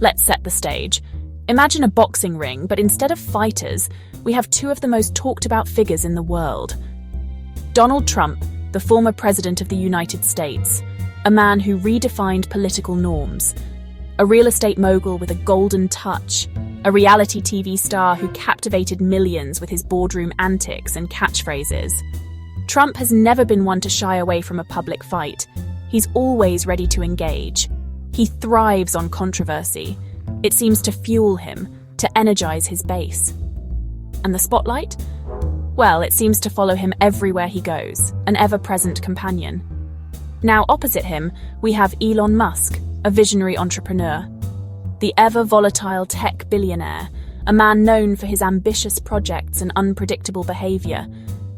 Let's set the stage. Imagine a boxing ring, but instead of fighters, we have two of the most talked about figures in the world. Donald Trump, the former president of the United States, a man who redefined political norms. A real estate mogul with a golden touch, a reality TV star who captivated millions with his boardroom antics and catchphrases. Trump has never been one to shy away from a public fight. He's always ready to engage. He thrives on controversy. It seems to fuel him, to energize his base. And the spotlight? Well, it seems to follow him everywhere he goes, an ever-present companion. Now, opposite him, we have Elon Musk, a visionary entrepreneur. The ever-volatile tech billionaire, a man known for his ambitious projects and unpredictable behavior,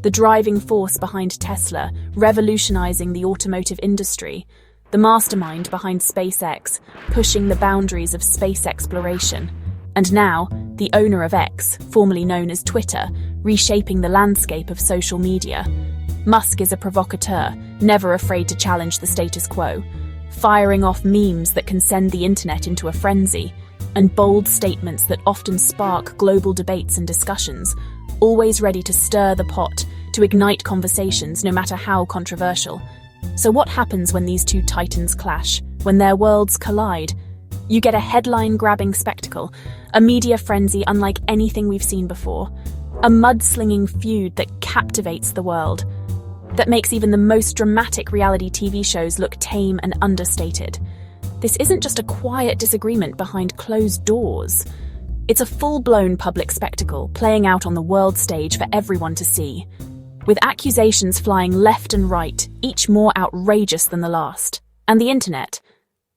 the driving force behind Tesla, revolutionizing the automotive industry, the mastermind behind SpaceX, pushing the boundaries of space exploration, and now, the owner of X, formerly known as Twitter, reshaping the landscape of social media. Musk is a provocateur, never afraid to challenge the status quo, firing off memes that can send the internet into a frenzy, and bold statements that often spark global debates and discussions, always ready to stir the pot, to ignite conversations no matter how controversial. So what happens when these two titans clash, when their worlds collide? You get a headline-grabbing spectacle, a media frenzy unlike anything we've seen before, a mudslinging feud that captivates the world, that makes even the most dramatic reality TV shows look tame and understated. This isn't just a quiet disagreement behind closed doors. It's a full-blown public spectacle playing out on the world stage for everyone to see, with accusations flying left and right, each more outrageous than the last. And the internet?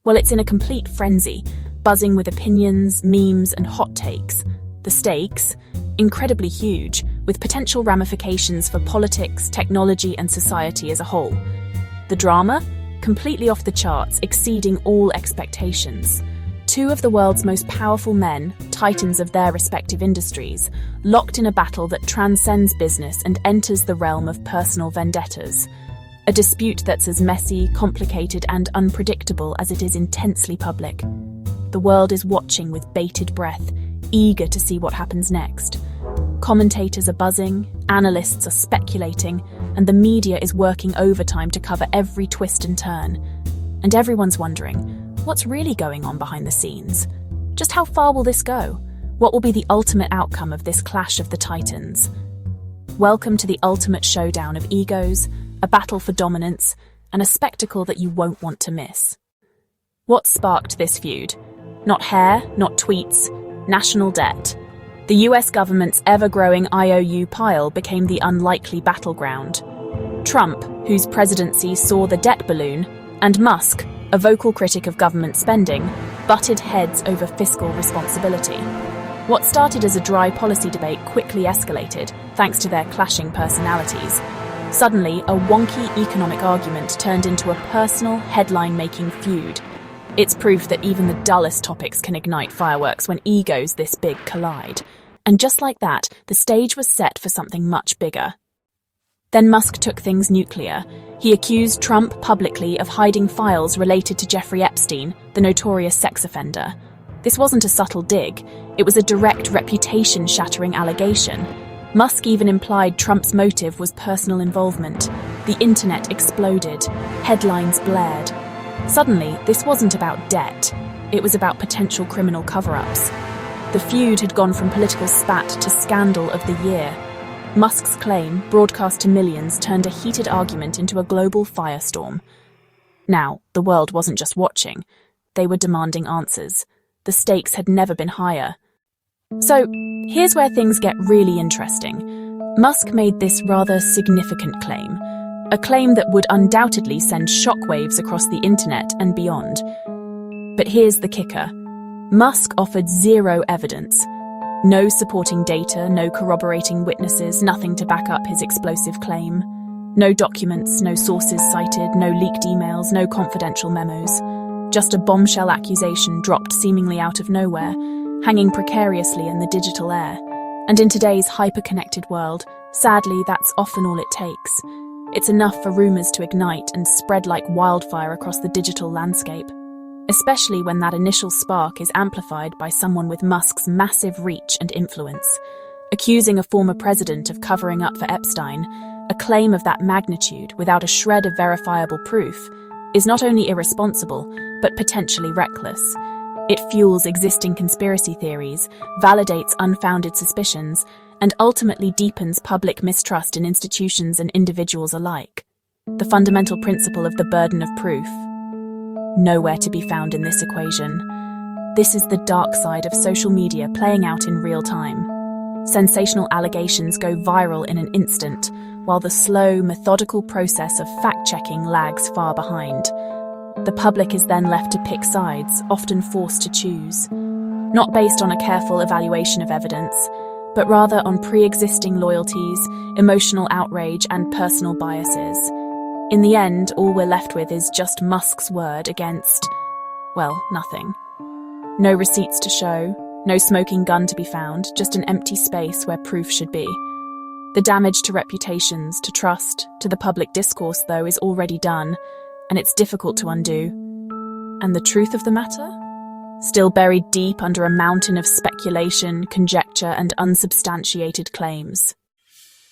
Well, it's in a complete frenzy, buzzing with opinions, memes, and hot takes. The stakes? Incredibly huge, with potential ramifications for politics, technology, and society as a whole. The drama? Completely off the charts, exceeding all expectations. Two of the world's most powerful men, titans of their respective industries, locked in a battle that transcends business and enters the realm of personal vendettas. A dispute that's as messy, complicated, and unpredictable as it is intensely public. The world is watching with bated breath, eager to see what happens next. Commentators are buzzing, analysts are speculating, and the media is working overtime to cover every twist and turn. And everyone's wondering, what's really going on behind the scenes? Just how far will this go? What will be the ultimate outcome of this clash of the titans? Welcome to the ultimate showdown of egos, a battle for dominance, and a spectacle that you won't want to miss. What sparked this feud? Not hair, not tweets, national debt. The US government's ever-growing IOU pile became the unlikely battleground. Trump, whose presidency saw the debt balloon, and Musk, a vocal critic of government spending, butted heads over fiscal responsibility. What started as a dry policy debate quickly escalated, thanks to their clashing personalities. Suddenly, a wonky economic argument turned into a personal, headline-making feud. It's proof that even the dullest topics can ignite fireworks when egos this big collide. And just like that, the stage was set for something much bigger. Then Musk took things nuclear. He accused Trump publicly of hiding files related to Jeffrey Epstein, the notorious sex offender. This wasn't a subtle dig. It was a direct reputation-shattering allegation. Musk even implied Trump's motive was personal involvement. The internet exploded. Headlines blared. Suddenly, this wasn't about debt. It was about potential criminal cover-ups. The feud had gone from political spat to scandal of the year. Musk's claim, broadcast to millions, turned a heated argument into a global firestorm. Now, the world wasn't just watching. They were demanding answers. The stakes had never been higher. So, here's where things get really interesting. Musk made this rather significant claim. A claim that would undoubtedly send shockwaves across the internet and beyond. But here's the kicker. Musk offered zero evidence. No supporting data, no corroborating witnesses, nothing to back up his explosive claim. No documents, no sources cited, no leaked emails, no confidential memos. Just a bombshell accusation dropped seemingly out of nowhere, hanging precariously in the digital air. And in today's hyper-connected world, sadly, that's often all it takes. It's enough for rumors to ignite and spread like wildfire across the digital landscape. especially when that initial spark is amplified by someone with Musk's massive reach and influence. Accusing a former president of covering up for Epstein, a claim of that magnitude without a shred of verifiable proof, is not only irresponsible, but potentially reckless. It fuels existing conspiracy theories, validates unfounded suspicions, and ultimately deepens public mistrust in institutions and individuals alike. The fundamental principle of the burden of proof, nowhere to be found in this equation. This is the dark side of social media playing out in real time. Sensational allegations go viral in an instant, while the slow, methodical process of fact-checking lags far behind. The public is then left to pick sides, often forced to choose. Not based on a careful evaluation of evidence, but rather on pre-existing loyalties, emotional outrage, and personal biases. In the end, all we're left with is just Musk's word against, well, nothing. No receipts to show, no smoking gun to be found, just an empty space where proof should be. The damage to reputations, to trust, to the public discourse, though, is already done, and it's difficult to undo. And the truth of the matter? Still buried deep under a mountain of speculation, conjecture, and unsubstantiated claims.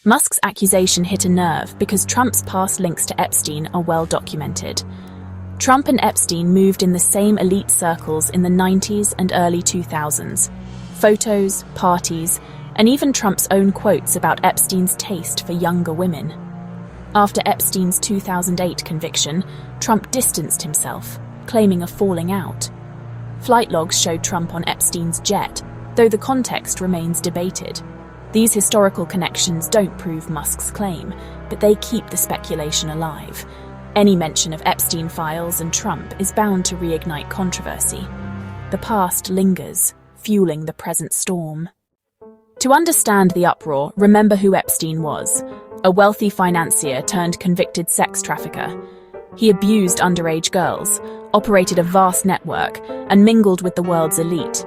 Musk's accusation hit a nerve because Trump's past links to Epstein are well documented. Trump and Epstein moved in the same elite circles in the 90s and early 2000s. Photos, parties, and even Trump's own quotes about Epstein's taste for younger women. After Epstein's 2008 conviction, Trump distanced himself, claiming a falling out. Flight logs showed Trump on Epstein's jet, though the context remains debated. These historical connections don't prove Musk's claim, but they keep the speculation alive. Any mention of Epstein files and Trump is bound to reignite controversy. The past lingers, fueling the present storm. To understand the uproar, remember who Epstein was: a wealthy financier turned convicted sex trafficker. He abused underage girls, operated a vast network, and mingled with the world's elite.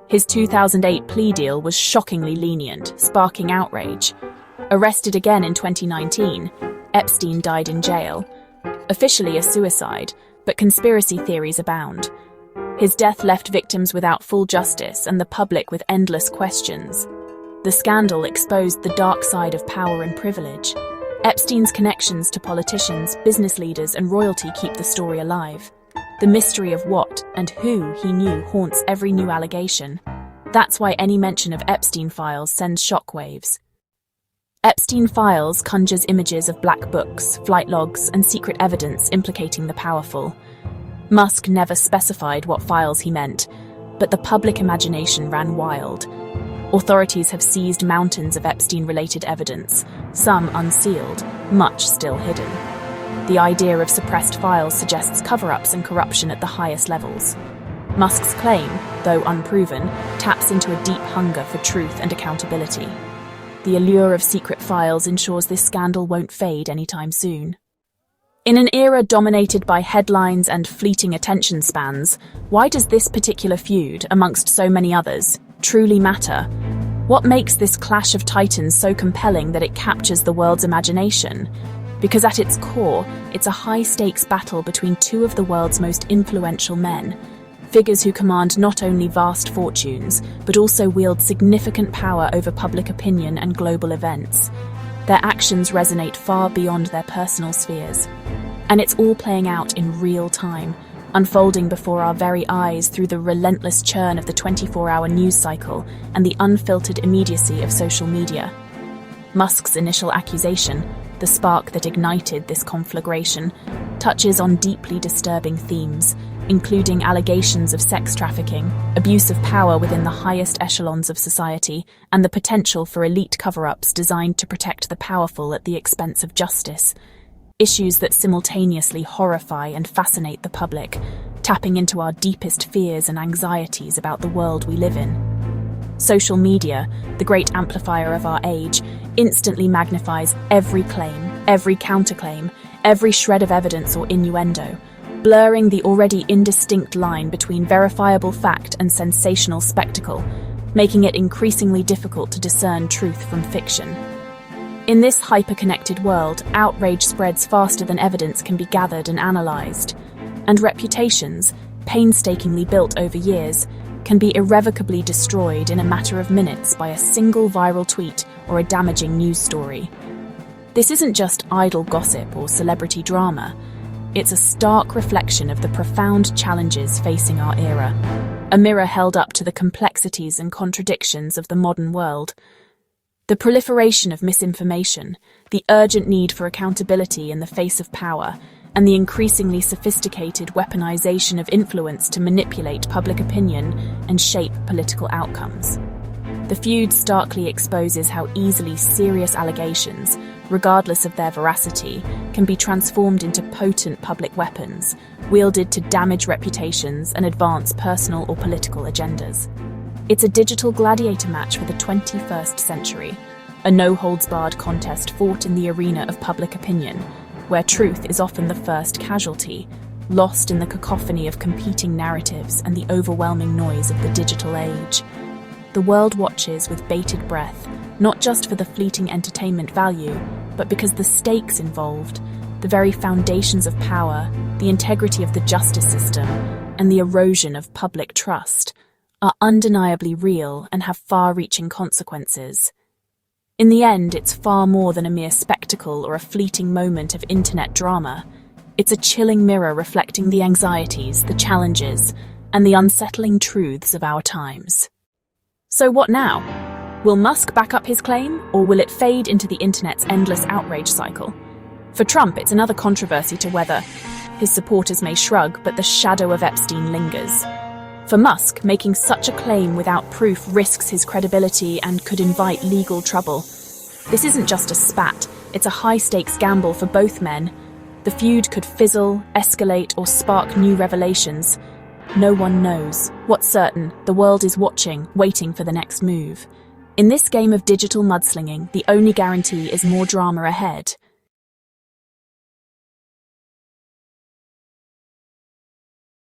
His 2008 plea deal was shockingly lenient, sparking outrage. Arrested again in 2019, Epstein died in jail. Officially a suicide, but conspiracy theories abound. His death left victims without full justice and the public with endless questions. The scandal exposed the dark side of power and privilege. Epstein's connections to politicians, business leaders, and royalty keep the story alive. The mystery of what and who he knew haunts every new allegation. That's why any mention of Epstein files sends shockwaves. Epstein files conjures images of black books, flight logs, and secret evidence implicating the powerful. Musk never specified what files he meant, but the public imagination ran wild. Authorities have seized mountains of Epstein-related evidence, some unsealed, much still hidden. The idea of suppressed files suggests cover-ups and corruption at the highest levels. Musk's claim, though unproven, taps into a deep hunger for truth and accountability. The allure of secret files ensures this scandal won't fade anytime soon. In an era dominated by headlines and fleeting attention spans, why does this particular feud, amongst so many others, truly matter? What makes this clash of titans so compelling that it captures the world's imagination? Because at its core, it's a high-stakes battle between two of the world's most influential men, figures who command not only vast fortunes, but also wield significant power over public opinion and global events. Their actions resonate far beyond their personal spheres. And it's all playing out in real time, unfolding before our very eyes through the relentless churn of the 24-hour news cycle and the unfiltered immediacy of social media. Musk's initial accusation, the spark that ignited this conflagration, touches on deeply disturbing themes, including allegations of sex trafficking, abuse of power within the highest echelons of society, and the potential for elite cover-ups designed to protect the powerful at the expense of justice. Issues that simultaneously horrify and fascinate the public, tapping into our deepest fears and anxieties about the world we live in. Social media, the great amplifier of our age, instantly magnifies every claim, every counterclaim, every shred of evidence or innuendo, blurring the already indistinct line between verifiable fact and sensational spectacle, making it increasingly difficult to discern truth from fiction. In this hyper-connected world, outrage spreads faster than evidence can be gathered and analysed, and reputations, painstakingly built over years, can be irrevocably destroyed in a matter of minutes by a single viral tweet or a damaging news story. This isn't just idle gossip or celebrity drama. It's a stark reflection of the profound challenges facing our era, a mirror held up to the complexities and contradictions of the modern world. The proliferation of misinformation, the urgent need for accountability in the face of power, and the increasingly sophisticated weaponization of influence to manipulate public opinion and shape political outcomes. The feud starkly exposes how easily serious allegations, regardless of their veracity, can be transformed into potent public weapons, wielded to damage reputations and advance personal or political agendas. It's a digital gladiator match for the 21st century, a no-holds-barred contest fought in the arena of public opinion, where truth is often the first casualty, lost in the cacophony of competing narratives and the overwhelming noise of the digital age. The world watches with bated breath, not just for the fleeting entertainment value, but because the stakes involved, the very foundations of power, the integrity of the justice system, and the erosion of public trust, are undeniably real and have far-reaching consequences. In the end, it's far more than a mere spectacle or a fleeting moment of internet drama. It's a chilling mirror reflecting the anxieties, the challenges, and the unsettling truths of our times. So what now? Will Musk back up his claim, or will it fade into the internet's endless outrage cycle? For Trump, it's another controversy to weather. His supporters may shrug, but the shadow of Epstein lingers. For Musk, making such a claim without proof risks his credibility and could invite legal trouble. This isn't just a spat, it's a high-stakes gamble for both men. The feud could fizzle, escalate, or spark new revelations. No one knows. What's certain, the world is watching, waiting for the next move. In this game of digital mudslinging, the only guarantee is more drama ahead.